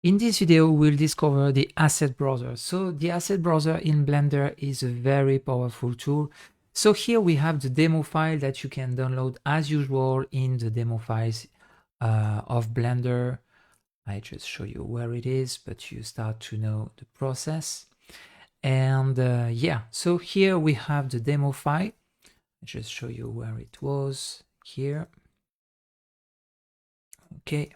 In this video, we'll discover the Asset Browser. So the Asset Browser in Blender is a very powerful tool. So here we have the demo file that you can download as usual in the demo files of Blender. I just show you where it is, but you start to know the process. And yeah, so here we have the demo file. I just show you where it was here. Okay.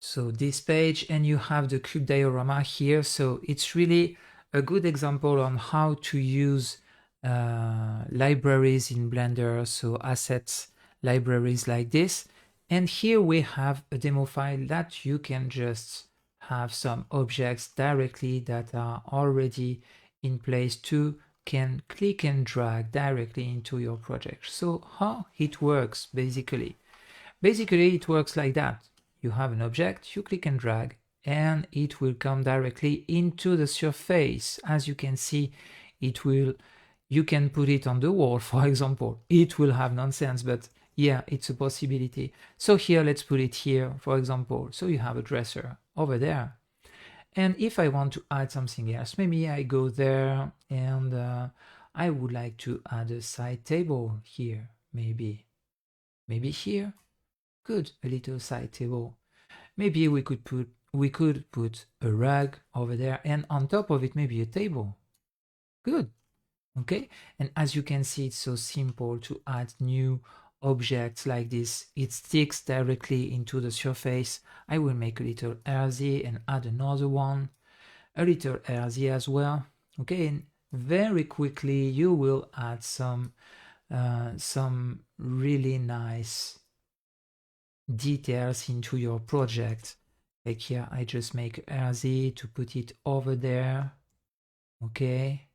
So this page, and you have the cube diorama here. So it's really a good example on how to use libraries in Blender. So assets libraries like this. And here we have a demo file that you can just have some objects directly that are already in place to can click and drag directly into your project. So how it works basically it works like that. You have an object, you click and drag, and it will come directly into the surface. As you can see, you can put it on the wall, for example. It will have nonsense, but yeah, it's a possibility. So here, let's put it here, for example. So you have a dresser over there. And if I want to add something else, maybe I go there and I would like to add a side table here, maybe here. Good, a little side table. Maybe we could put a rug over there, and on top of it maybe a table. Good. Okay, and as you can see, it's so simple to add new objects like this. It sticks directly into the surface. I will make a little RZ and add another one, a little RZ as well. Okay, and very quickly you will add some really nice details into your project. Like here, I just make RZ to put it over there. Okay.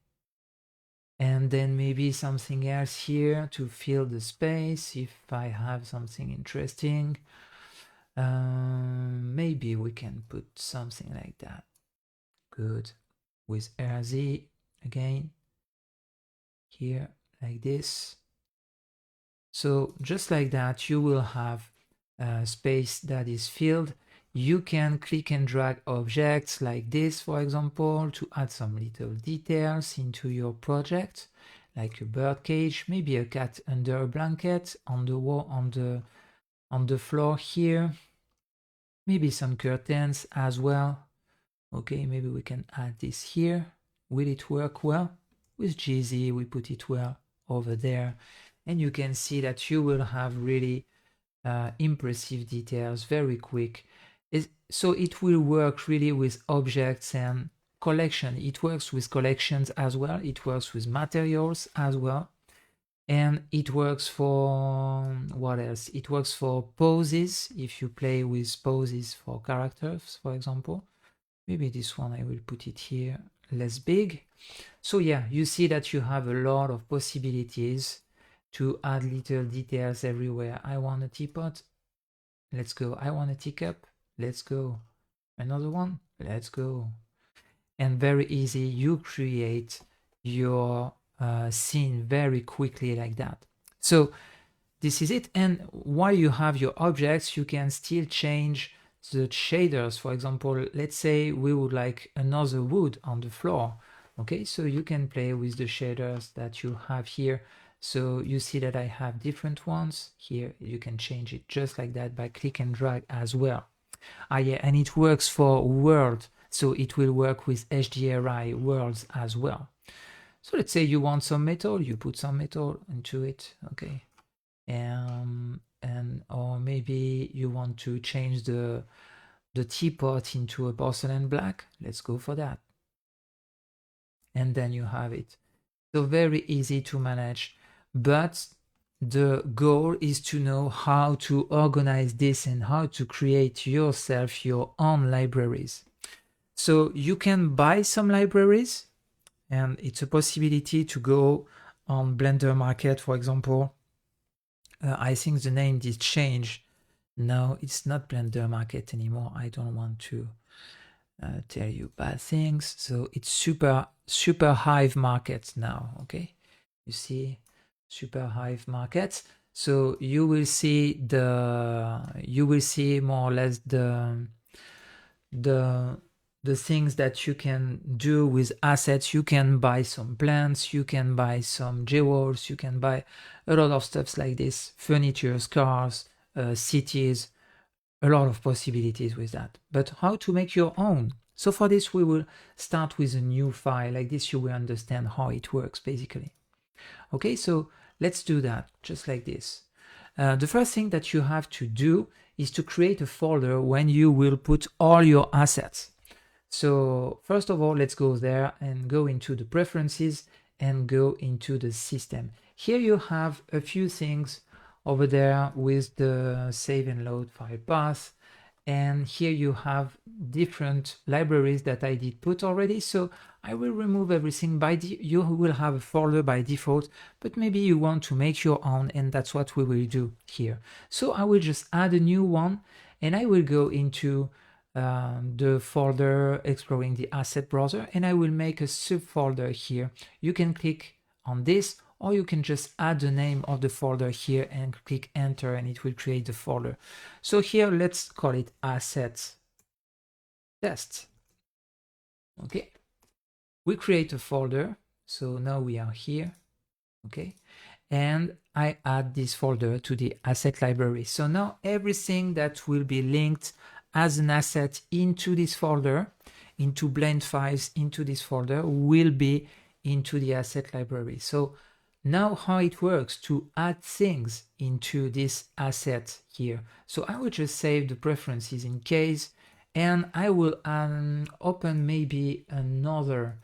And then maybe something else here to fill the space if I have something interesting. Maybe we can put something like that. Good. With RZ again. Here, like this. So just like that, you will have space that is filled. You can click and drag objects like this, for example, to add some little details into your project, like a bird cage, maybe a cat under a blanket on the wall, on the floor here, maybe some curtains as well. Okay, maybe we can add this here. Will it work well? With GZ, we put it well over there, and you can see that you will have really impressive details, very quick. So it will work really with objects and collection. It works with collections as well. It works with materials as well. And it works for, what else? It works for poses. If you play with poses for characters, for example. Maybe this one, I will put it here, less big. So yeah, you see that you have a lot of possibilities to add little details everywhere. I want a teapot. Let's go. I want a teacup. Let's go. Another one. Let's go. And very easy. You create your scene very quickly like that. So this is it. And while you have your objects, you can still change the shaders. For example, let's say we would like another wood on the floor. Okay, so you can play with the shaders that you have here. So you see that I have different ones here. You can change it just like that by click and drag as well. Yeah, and it works for world, so it will work with HDRI worlds as well. So let's say you want some metal, you put some metal into it, okay. Or maybe you want to change the teapot into a porcelain black. Let's go for that. And then you have it. So very easy to manage, but the goal is to know how to organize this and how to create yourself your own libraries. So you can buy some libraries, and it's a possibility to go on Blender Market, for example. I think the name did change. No, it's not Blender Market anymore. I don't want to tell you bad things. So it's Super Hive Market now. Okay, you see, Super Hive Market. So you will see more or less the things that you can do with assets. You can buy some plants, you can buy some jewels, you can buy a lot of stuffs like this, furniture, cars, cities, a lot of possibilities with that. But how to make your own? So for this, we will start with a new file. Like this, you will understand how it works, basically. Okay, so let's do that, just like this. The first thing that you have to do is to create a folder when you will put all your assets. So first of all, let's go there and go into the preferences and go into the system. Here you have a few things over there with the save and load file path. And here you have different libraries that I did put already. So I will remove everything. You will have a folder by default, but maybe you want to make your own, and that's what we will do here. So I will just add a new one, and I will go into the folder exploring the asset browser, and I will make a subfolder here. You can click on this, or you can just add the name of the folder here and click enter, and it will create the folder. So here, let's call it assets test. Okay, we create a folder. So now we are here. Okay, and I add this folder to the asset library. So now everything that will be linked as an asset into this folder, into blend files into this folder, will be into the asset library. So now how it works to add things into this asset here. So I will just save the preferences in case, and I will open maybe another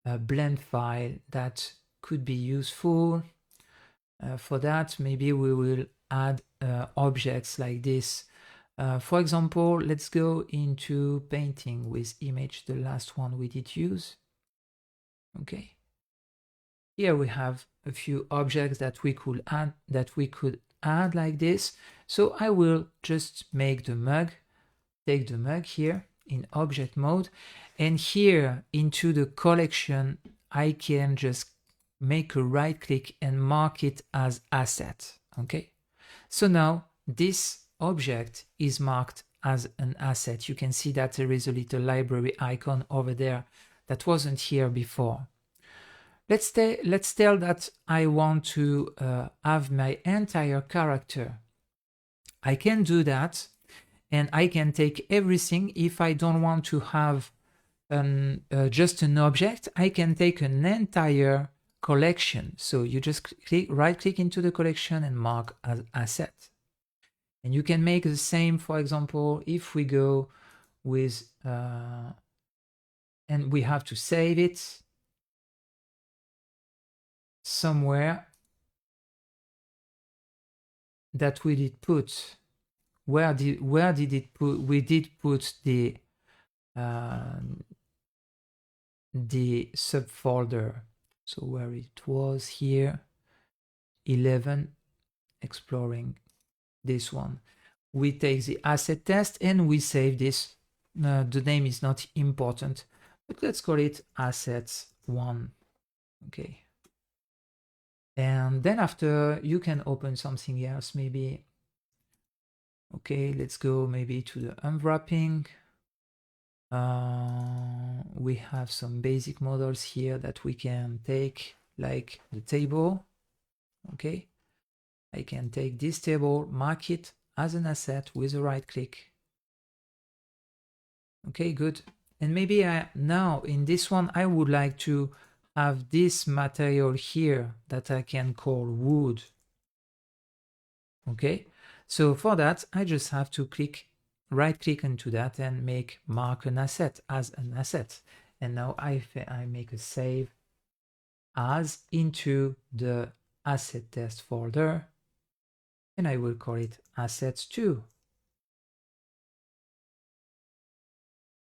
blend file that could be useful. For that, maybe we will add objects like this. For example, let's go into painting with image, the last one we did use. Okay. Here we have a few objects that we could add like this. So I will just make the mug, take the mug here in object mode, and here into the collection, I can just make a right click and mark it as asset. Okay. So now this object is marked as an asset. You can see that there is a little library icon over there that wasn't here before. Let's tell that I want to have my entire character. I can do that, and I can take everything. If I don't want to have just an object, I can take an entire collection. So you just right click into the collection and mark as asset. And you can make the same, for example, if we go with, and we have to save it somewhere that we did put. Where did it put? We did put the subfolder. So where it was here, 11, exploring this one. We take the asset test and we save this. The name is not important, but let's call it assets 1. Okay. And then after, you can open something else maybe. Okay, let's go maybe to the unwrapping. We have some basic models here that we can take, like the table. Okay, I can take this table, mark it as an asset with a right click. Okay, good. And maybe now in this one, I would like to have this material here that I can call wood. Okay, so for that, I just have to right click into that and make mark an asset as an asset. And now I make a save as into the asset test folder, and I will call it assets 2.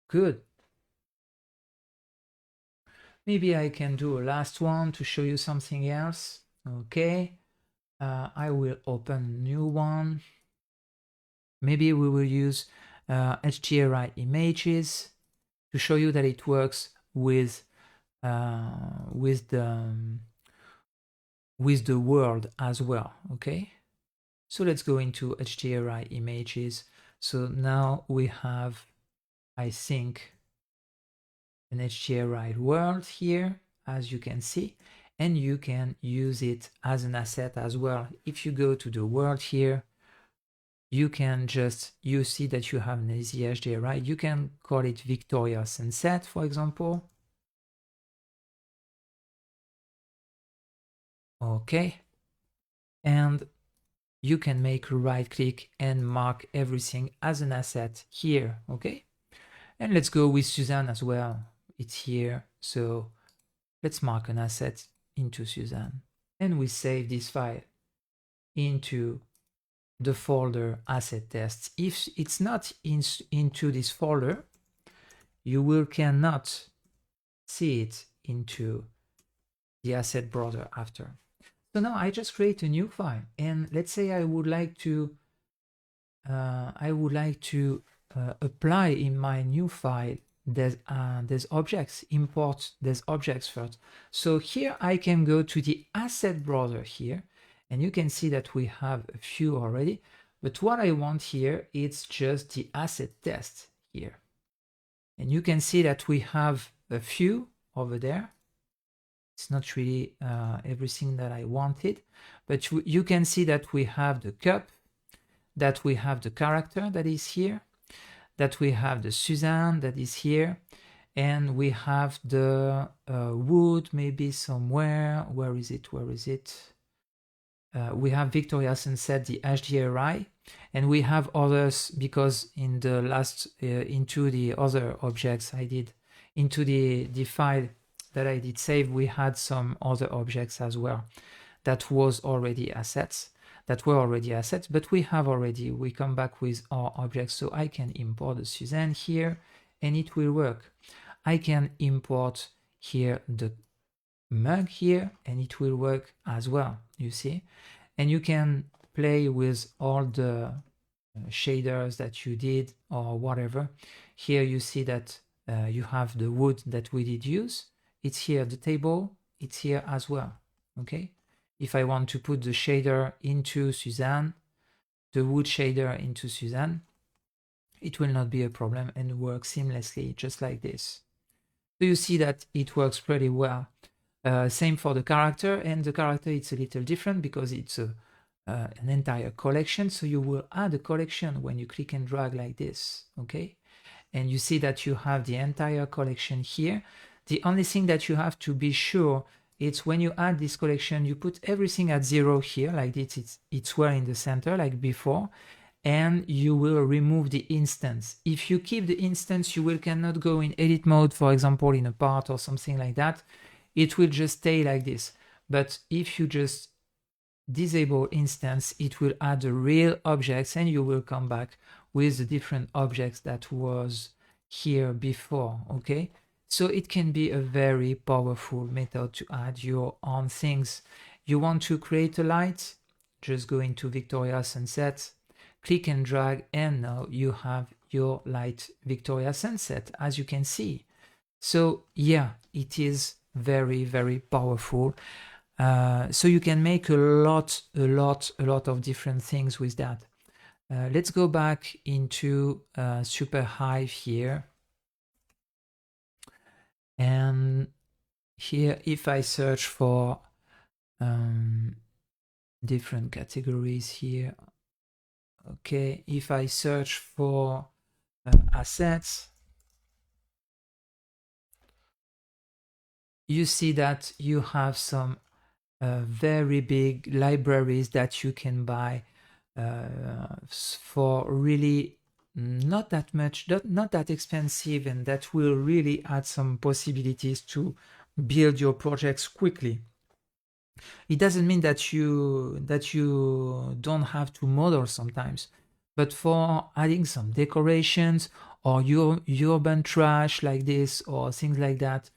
Good. Maybe I can do a last one to show you something else. Okay, I will open a new one. Maybe we will use HDRI images to show you that it works with the world as well. Okay, So let's go into HDRI images. So now we have, I think, an HDRI world here, as you can see, and you can use it as an asset as well. If you go to the world here, you can just, you see that you have an easy HDRI. You can call it Victoria Sunset, for example. Okay. And you can make a right click and mark everything as an asset here. Okay. And let's go with Suzanne as well. It's here. So let's mark an asset into Suzanne. And we save this file into the folder asset tests. If it's not into this folder, you will cannot see it into the asset browser after. So now I just create a new file, and let's say I would like to apply in my new file there's objects, import there's objects first. So here I can go to the asset browser here, and you can see that we have a few already, but what I want here is just the asset test here. And you can see that we have a few over there. It's not really everything that I wanted, but you can see that we have the cup, that we have the character that is here, that we have the Suzanne that is here, and we have the wood maybe somewhere. Where is it? Where is it? We have Victoria Sunset, the HDRI, and we have others because in the last, into the other objects I did, into the file that I did save, we had some other objects as well that was already assets, that were already assets, but we have already, we come back with our objects. So I can import the Suzanne here and it will work. I can import here the mug here and it will work as well, you see. And you can play with all the shaders that you did or whatever. Here you see that you have the wood that we did use. It's here, the table, it's here as well, okay? If I want to put the shader into Suzanne, the wood shader into Suzanne, it will not be a problem and work seamlessly, just like this. So you see that it works pretty well. Same for the character, and the character it's a little different because it's an entire collection. So you will add a collection when you click and drag like this, okay? And you see that you have the entire collection here. The only thing that you have to be sure is when you add this collection, you put everything at 0 here, like this, it's where in the center, like before, and you will remove the instance. If you keep the instance, you will cannot go in edit mode, for example, in a part or something like that. It will just stay like this. But if you just disable instance, it will add the real objects and you will come back with the different objects that was here before, okay? So it can be a very powerful method to add your own things. You want to create a light, just go into Victoria Sunset, click and drag, and now you have your light Victoria Sunset, as you can see. So yeah, it is very, very powerful. So you can make a lot of different things with that. Let's go back into SuperHive here. And here, if I search for different categories here, okay, if I search for assets, you see that you have some very big libraries that you can buy for really not that much, not that expensive, and that will really add some possibilities to build your projects quickly. It doesn't mean that you don't have to model sometimes, but for adding some decorations or your urban trash like this or things like that,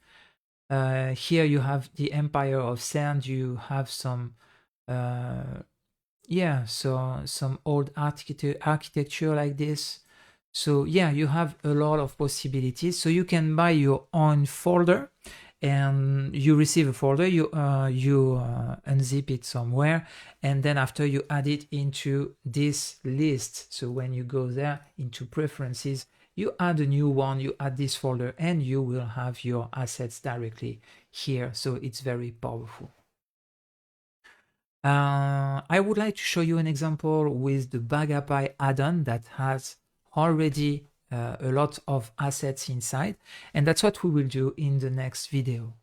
here you have the Empire of Sand. You have some yeah, so some old architecture like this. So yeah, you have a lot of possibilities. So you can buy your own folder and you receive a folder, you unzip it somewhere, and then after you add it into this list. So when you go there into preferences, you add a new one, you add this folder, and you will have your assets directly here. So it's very powerful. I would like to show you an example with the Bagapy add-on that has already a lot of assets inside, and that's what we will do in the next video.